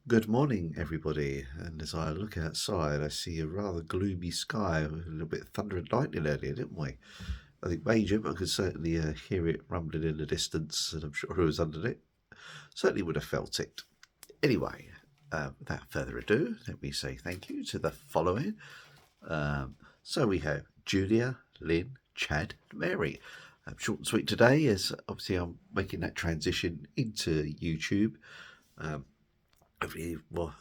Good morning, everybody. And as I look outside, I see a rather gloomy sky with a little bit of thunder and lightning earlier, didn't we? I think major, but I could certainly hear it rumbling in the distance, and I'm sure who was under it certainly would have felt it. Anyway, without further ado, let me say thank you to the following. So we have Julia, Lynn, Chad, and Mary. Short and sweet today, as obviously I'm making that transition into YouTube. Hopefully, well,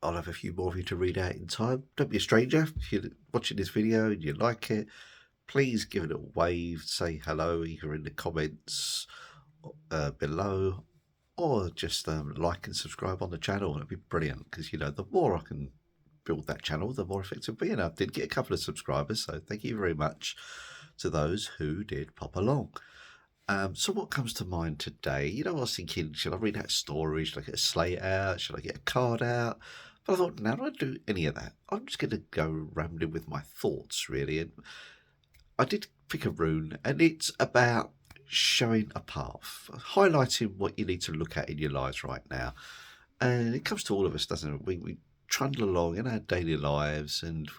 I'll have a few more of you to read out in time. Don't be a stranger. If you're watching this video and you like it, please give it a wave, say hello either in the comments below, or just like and subscribe on the channel. It'd be brilliant because, the more I can build that channel, the more effective it'll be. And I did get a couple of subscribers, so thank you very much to those who did pop along. So what comes to mind today? I was thinking, should I read out stories? Should I get a slate out? Should I get a card out? But I thought, no, I don't do any of that. I'm just going to go rambling with my thoughts, really. And I did pick a rune, and it's about showing a path, highlighting what you need to look at in your lives right now. And it comes to all of us, doesn't it? We trundle along in our daily lives, and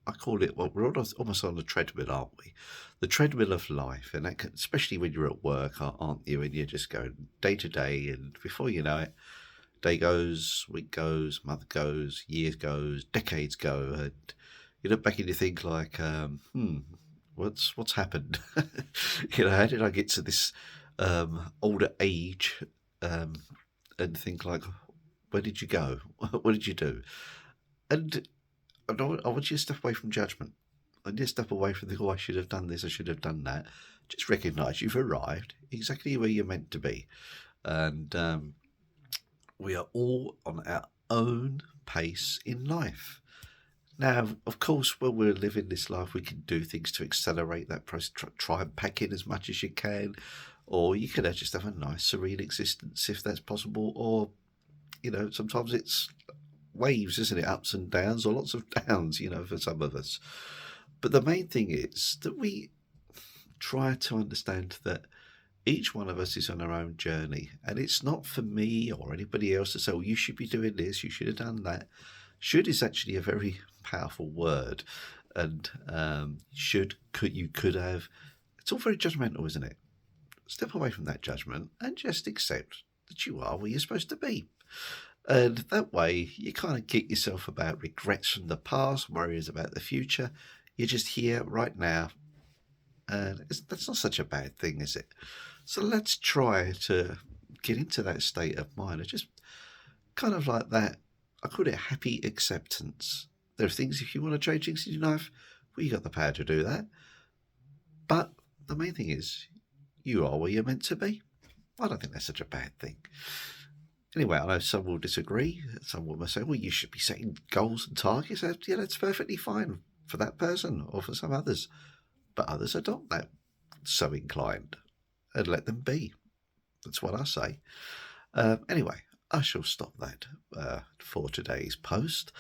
I call it, well, we're almost on the treadmill, aren't we? The treadmill of life, and that especially when you're at work, aren't you? And you're just going day to day, and before you know it, day goes, week goes, month goes, years goes, decades go, and you look back and you think like, what's happened? How did I get to this older age? And think like, where did you go? What did you do? And I want you to step away from judgment. I need to step away from the, oh, I should have done this, I should have done that. Just recognise you've arrived exactly where you're meant to be. And we are all on our own pace in life. Now, of course, when we're living this life, we can do things to accelerate that process. Try and pack in as much as you can. Or you can just have a nice, serene existence if that's possible. Or, sometimes it's waves, isn't it? Ups and downs, or lots of downs, for some of us. But the main thing is that we try to understand that each one of us is on our own journey. And it's not for me or anybody else to say, well, you should be doing this, you should have done that. Should is actually a very powerful word. And you could have. It's all very judgmental, isn't it? Step away from that judgment and just accept that you are where you're supposed to be. And that way, you kind of get yourself about regrets from the past, worries about the future. You're just here right now. And that's not such a bad thing, is it? So let's try to get into that state of mind. It's just kind of like that. I call it happy acceptance. There are things, if you want to change things in your life, well, you got the power to do that. But the main thing is, you are where you're meant to be. I don't think that's such a bad thing. Anyway, I know some will disagree. Some will say, well, you should be setting goals and targets. Yeah, that's perfectly fine for that person or for some others. But others are not that so inclined. And let them be. That's what I say. Anyway, I shall stop that for today's post.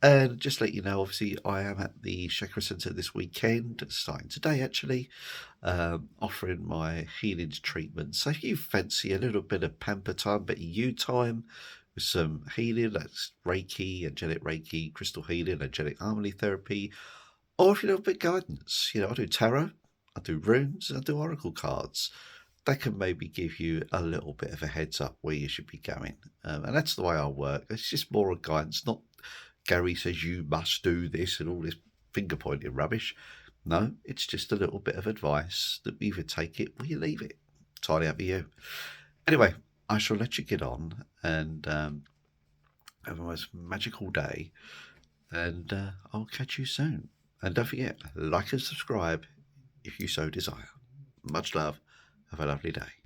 And just let you know, obviously, I am at the Chakra Centre this weekend, starting today actually, offering my healing treatment. So if you fancy a little bit of pamper time, bit of you time, with some healing, that's Reiki, angelic Reiki, crystal healing, angelic harmony therapy, or if you know a bit of guidance, I do tarot, I do runes, I do oracle cards. That can maybe give you a little bit of a heads up where you should be going. And that's the way I work. It's just more a guidance, not Gary says you must do this and all this finger pointing rubbish. No, it's just a little bit of advice that either take it or you leave it. Entirely up to you. Anyway, I shall let you get on and have a most magical day. And I'll catch you soon. And don't forget, like and subscribe if you so desire. Much love. Have a lovely day.